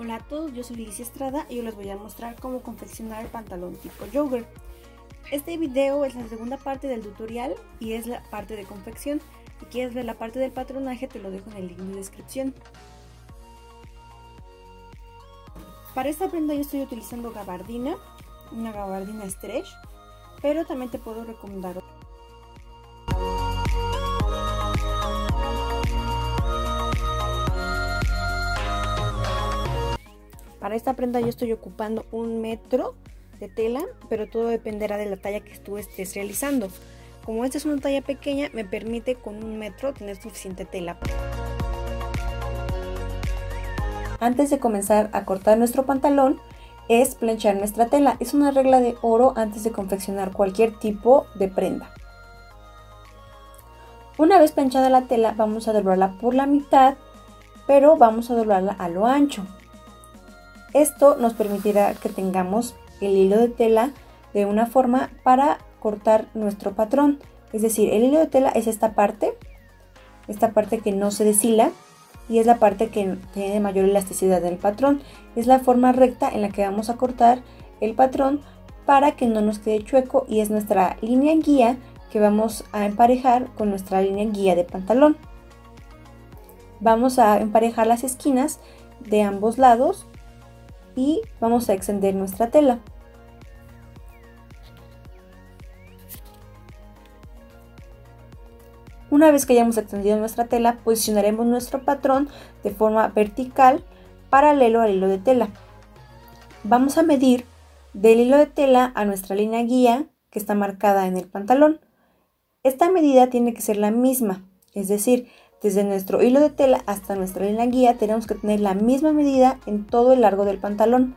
Hola a todos, yo soy Licia Estrada y hoy les voy a mostrar cómo confeccionar el pantalón tipo jogger. Este video es la segunda parte del tutorial y es la parte de confección. Si quieres ver la parte del patronaje te lo dejo en el link de descripción. Para esta prenda yo estoy utilizando gabardina, una gabardina stretch, pero también te puedo recomendar Para esta prenda yo estoy ocupando 1 metro de tela, pero todo dependerá de la talla que tú estés realizando. Como esta es una talla pequeña, me permite con 1 metro tener suficiente tela. Antes de comenzar a cortar nuestro pantalón, es planchar nuestra tela. Es una regla de oro antes de confeccionar cualquier tipo de prenda. Una vez planchada la tela, vamos a doblarla por la mitad, pero vamos a doblarla a lo ancho. Esto nos permitirá que tengamos el hilo de tela de una forma para cortar nuestro patrón. Es decir, el hilo de tela es esta parte que no se deshila y es la parte que tiene mayor elasticidad del patrón. Es la forma recta en la que vamos a cortar el patrón para que no nos quede chueco y es nuestra línea guía que vamos a emparejar con nuestra línea guía de pantalón. Vamos a emparejar las esquinas de ambos lados y vamos a extender nuestra tela. Una vez que hayamos extendido nuestra tela, posicionaremos nuestro patrón de forma vertical paralelo al hilo de tela. Vamos a medir del hilo de tela a nuestra línea guía que está marcada en el pantalón. Esta medida tiene que ser la misma, es decir, desde nuestro hilo de tela hasta nuestra línea guía tenemos que tener la misma medida en todo el largo del pantalón.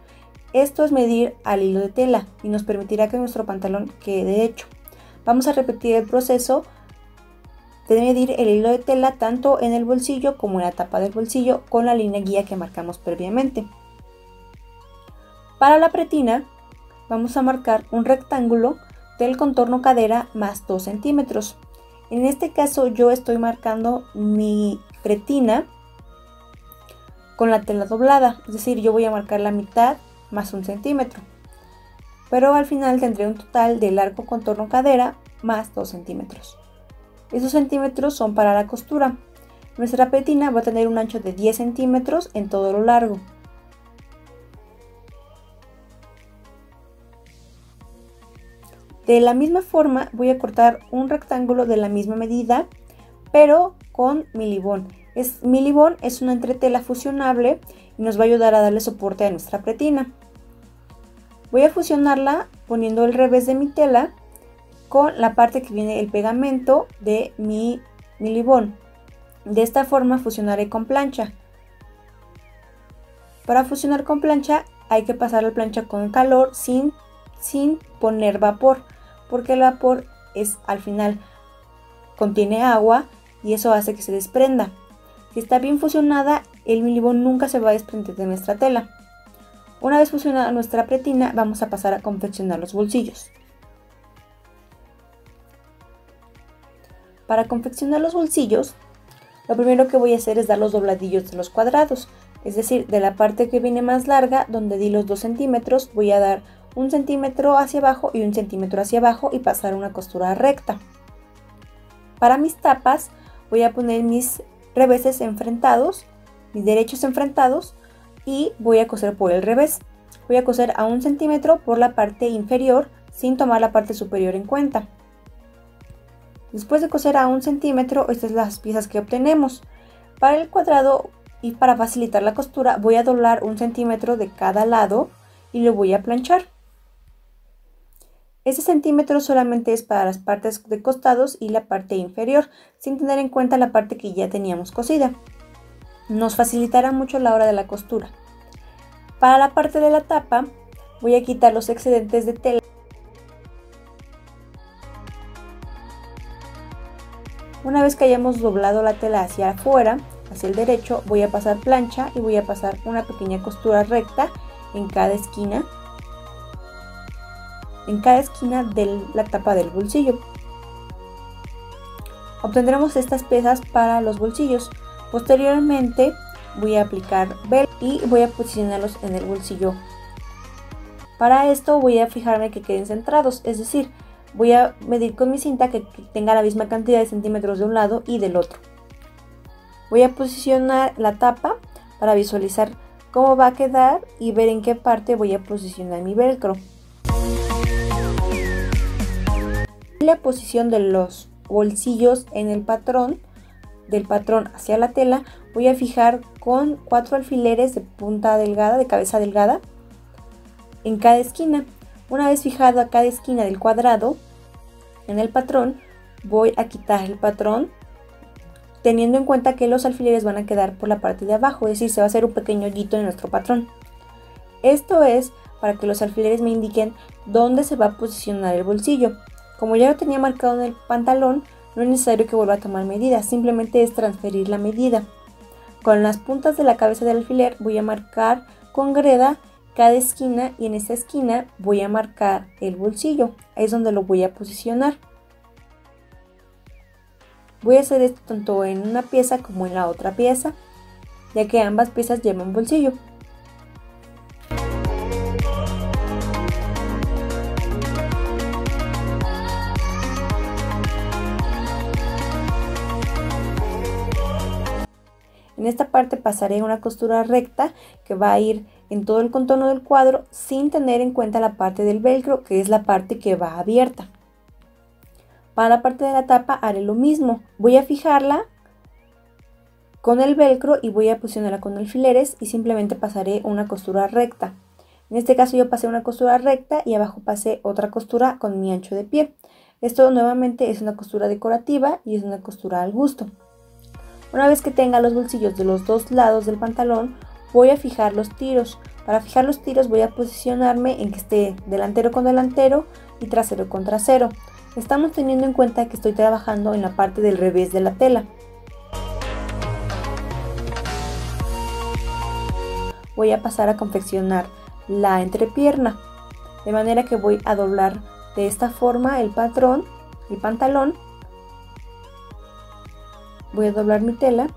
Esto es medir al hilo de tela y nos permitirá que nuestro pantalón quede hecho. Vamos a repetir el proceso de medir el hilo de tela tanto en el bolsillo como en la tapa del bolsillo con la línea guía que marcamos previamente. Para la pretina vamos a marcar un rectángulo del contorno cadera más 2 centímetros. En este caso yo estoy marcando mi pretina con la tela doblada, es decir, yo voy a marcar la mitad más 1 centímetro. Pero al final tendré un total de largo contorno cadera más 2 centímetros. Esos centímetros son para la costura. Nuestra pretina va a tener un ancho de 10 centímetros en todo lo largo. De la misma forma voy a cortar un rectángulo de la misma medida, pero con milibón. Milibón es una entretela fusionable y nos va a ayudar a darle soporte a nuestra pretina. Voy a fusionarla poniendo el revés de mi tela con la parte que viene el pegamento de mi milibón. De esta forma fusionaré con plancha. Para fusionar con plancha hay que pasar la plancha con calor sin poner vapor, porque el vapor al final contiene agua y eso hace que se desprenda. Si está bien fusionada, el milibón nunca se va a desprender de nuestra tela. Una vez fusionada nuestra pretina, vamos a pasar a confeccionar los bolsillos. Para confeccionar los bolsillos, lo primero que voy a hacer es dar los dobladillos de los cuadrados, es decir, de la parte que viene más larga, donde di los 2 centímetros, voy a dar 1 centímetro hacia abajo y 1 centímetro hacia abajo y pasar una costura recta. Para mis tapas voy a poner mis reveses enfrentados, mis derechos enfrentados y voy a coser por el revés. Voy a coser a 1 centímetro por la parte inferior sin tomar la parte superior en cuenta. Después de coser a 1 centímetro, estas son las piezas que obtenemos. Para el cuadrado y para facilitar la costura voy a doblar 1 centímetro de cada lado y lo voy a planchar. Este centímetro solamente es para las partes de costados y la parte inferior, sin tener en cuenta la parte que ya teníamos cosida. Nos facilitará mucho la hora de la costura. Para la parte de la tapa voy a quitar los excedentes de tela. Una vez que hayamos doblado la tela hacia afuera, hacia el derecho, voy a pasar plancha y voy a pasar una pequeña costura recta en cada esquina de la tapa del bolsillo. Obtendremos estas piezas para los bolsillos. Posteriormente voy a aplicar velcro y voy a posicionarlos en el bolsillo. Para esto voy a fijarme que queden centrados, es decir, voy a medir con mi cinta que tenga la misma cantidad de centímetros de un lado y del otro. Voy a posicionar la tapa para visualizar cómo va a quedar y ver en qué parte voy a posicionar mi velcro. La posición de los bolsillos en el patrón, del patrón hacia la tela, voy a fijar con 4 alfileres de punta delgada, de cabeza delgada, en cada esquina. Una vez fijado a cada esquina del cuadrado en el patrón, voy a quitar el patrón, teniendo en cuenta que los alfileres van a quedar por la parte de abajo, es decir, se va a hacer un pequeño hoyito en nuestro patrón. Esto es para que los alfileres me indiquen dónde se va a posicionar el bolsillo. Como ya lo tenía marcado en el pantalón, no es necesario que vuelva a tomar medidas, simplemente es transferir la medida. Con las puntas de la cabeza del alfiler voy a marcar con greda cada esquina y en esta esquina voy a marcar el bolsillo, ahí es donde lo voy a posicionar. Voy a hacer esto tanto en una pieza como en la otra pieza, ya que ambas piezas llevan bolsillo. En esta parte pasaré una costura recta que va a ir en todo el contorno del cuadro sin tener en cuenta la parte del velcro, que es la parte que va abierta. Para la parte de la tapa haré lo mismo, voy a fijarla con el velcro y voy a posicionarla con alfileres y simplemente pasaré una costura recta. En este caso yo pasé una costura recta y abajo pasé otra costura con mi ancho de pie. Esto nuevamente es una costura decorativa y es una costura al gusto. Una vez que tenga los bolsillos de los dos lados del pantalón, voy a fijar los tiros. Para fijar los tiros voy a posicionarme en que esté delantero con delantero y trasero con trasero. Estamos teniendo en cuenta que estoy trabajando en la parte del revés de la tela. Voy a pasar a confeccionar la entrepierna, de manera que voy a doblar de esta forma el patrón, el pantalón. Voy a doblar mi tela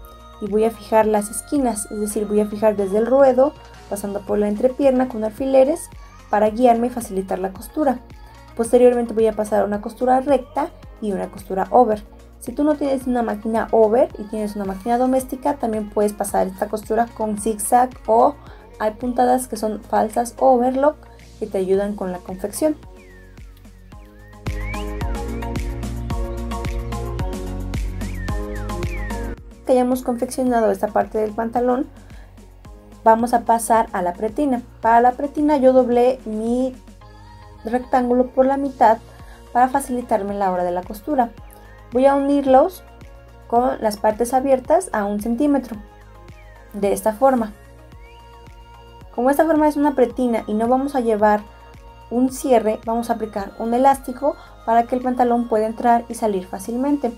y voy a fijar las esquinas, es decir, voy a fijar desde el ruedo, pasando por la entrepierna con alfileres para guiarme y facilitar la costura. Posteriormente voy a pasar una costura recta y una costura over. Si tú no tienes una máquina over y tienes una máquina doméstica, también puedes pasar esta costura con zigzag o hay puntadas que son falsas overlock que te ayudan con la confección. Que hayamos confeccionado esta parte del pantalón, vamos a pasar a la pretina. Para la pretina yo doblé mi rectángulo por la mitad para facilitarme la hora de la costura. Voy a unirlos con las partes abiertas a 1 centímetro, de esta forma. Como esta forma es una pretina y no vamos a llevar un cierre, vamos a aplicar un elástico para que el pantalón pueda entrar y salir fácilmente.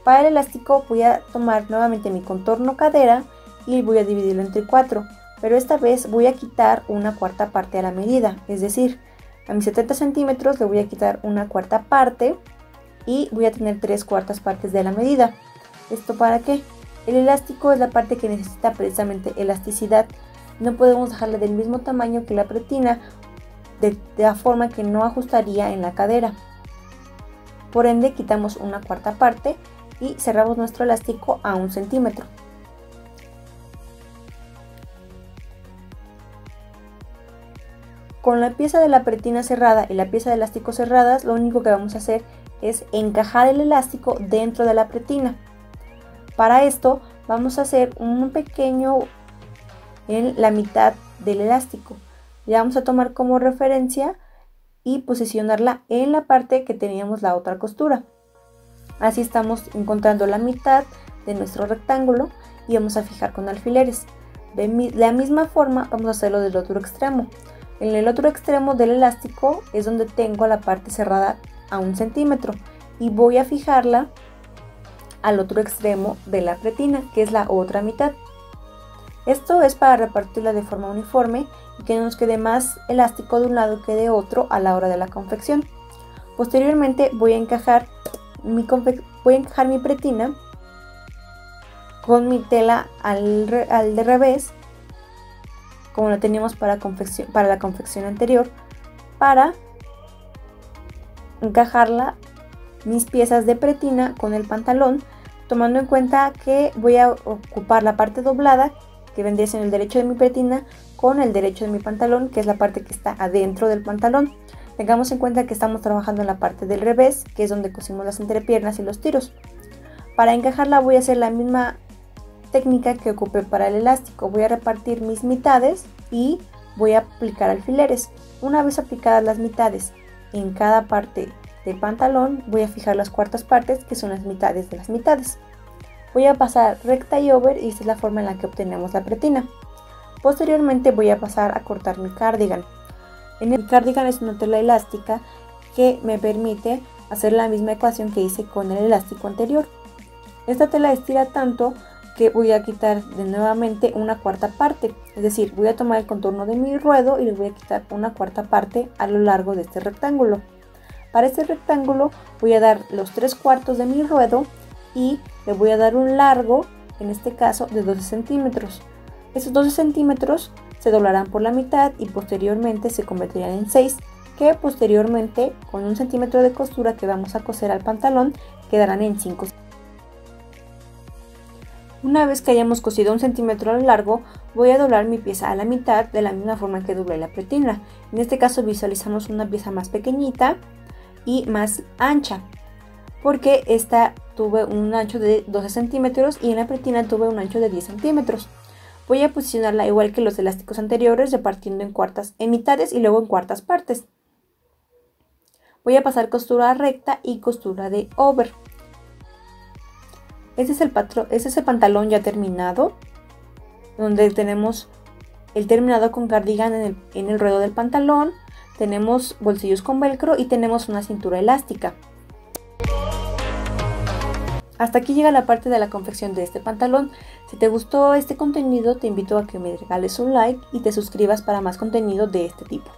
Para el elástico voy a tomar nuevamente mi contorno cadera y voy a dividirlo entre 4, pero esta vez voy a quitar una cuarta parte a la medida, es decir, a mis 70 centímetros le voy a quitar una cuarta parte y voy a tener 3/4 partes de la medida. ¿Esto para qué? El elástico es la parte que necesita precisamente elasticidad. No podemos dejarle del mismo tamaño que la pretina, de la forma que no ajustaría en la cadera. Por ende quitamos una cuarta parte y cerramos nuestro elástico a 1 centímetro. Con la pieza de la pretina cerrada y la pieza de elástico cerradas, lo único que vamos a hacer es encajar el elástico dentro de la pretina. Para esto vamos a hacer un pequeño en la mitad del elástico. Ya vamos a tomar como referencia y posicionarla en la parte que teníamos la otra costura. Así estamos encontrando la mitad de nuestro rectángulo y vamos a fijar con alfileres. De la misma forma vamos a hacerlo del otro extremo. En el otro extremo del elástico es donde tengo la parte cerrada a 1 centímetro y voy a fijarla al otro extremo de la pretina, que es la otra mitad. Esto es para repartirla de forma uniforme y que no nos quede más elástico de un lado que de otro a la hora de la confección. Posteriormente voy a encajar mi pretina con mi tela al de revés, como lo teníamos para la confección anterior, para encajarla mis piezas de pretina con el pantalón, tomando en cuenta que voy a ocupar la parte doblada, que vendría siendo el derecho de mi pretina, con el derecho de mi pantalón, que es la parte que está adentro del pantalón. Tengamos en cuenta que estamos trabajando en la parte del revés, que es donde cosimos las entrepiernas y los tiros. Para encajarla voy a hacer la misma técnica que ocupé para el elástico. Voy a repartir mis mitades y voy a aplicar alfileres. Una vez aplicadas las mitades en cada parte del pantalón, voy a fijar las cuartas partes, que son las mitades de las mitades. Voy a pasar recta y over, y esta es la forma en la que obtenemos la pretina. Posteriormente voy a pasar a cortar mi cardigan. El cardigan es una tela elástica que me permite hacer la misma ecuación que hice con el elástico anterior. Esta tela estira tanto que voy a quitar de nuevamente una cuarta parte, es decir, voy a tomar el contorno de mi ruedo y le voy a quitar una cuarta parte a lo largo de este rectángulo. Para este rectángulo voy a dar los 3/4 de mi ruedo y le voy a dar un largo, en este caso de 12 centímetros. Esos 12 centímetros se doblarán por la mitad y posteriormente se convertirán en 6, que posteriormente con 1 centímetro de costura que vamos a coser al pantalón quedarán en 5. Una vez que hayamos cosido 1 centímetro a lo largo, voy a doblar mi pieza a la mitad de la misma forma que doblé la pretina. En este caso visualizamos una pieza más pequeñita y más ancha, porque esta tuve un ancho de 12 centímetros y en la pretina tuve un ancho de 10 centímetros. Voy a posicionarla igual que los elásticos anteriores, repartiendo en mitades y luego en cuartas partes. Voy a pasar costura recta y costura de over. Este es el pantalón ya terminado, donde tenemos el terminado con cardigan en el ruedo del pantalón, tenemos bolsillos con velcro y tenemos una cintura elástica. Hasta aquí llega la parte de la confección de este pantalón. Si te gustó este contenido, te invito a que me regales un like y te suscribas para más contenido de este tipo.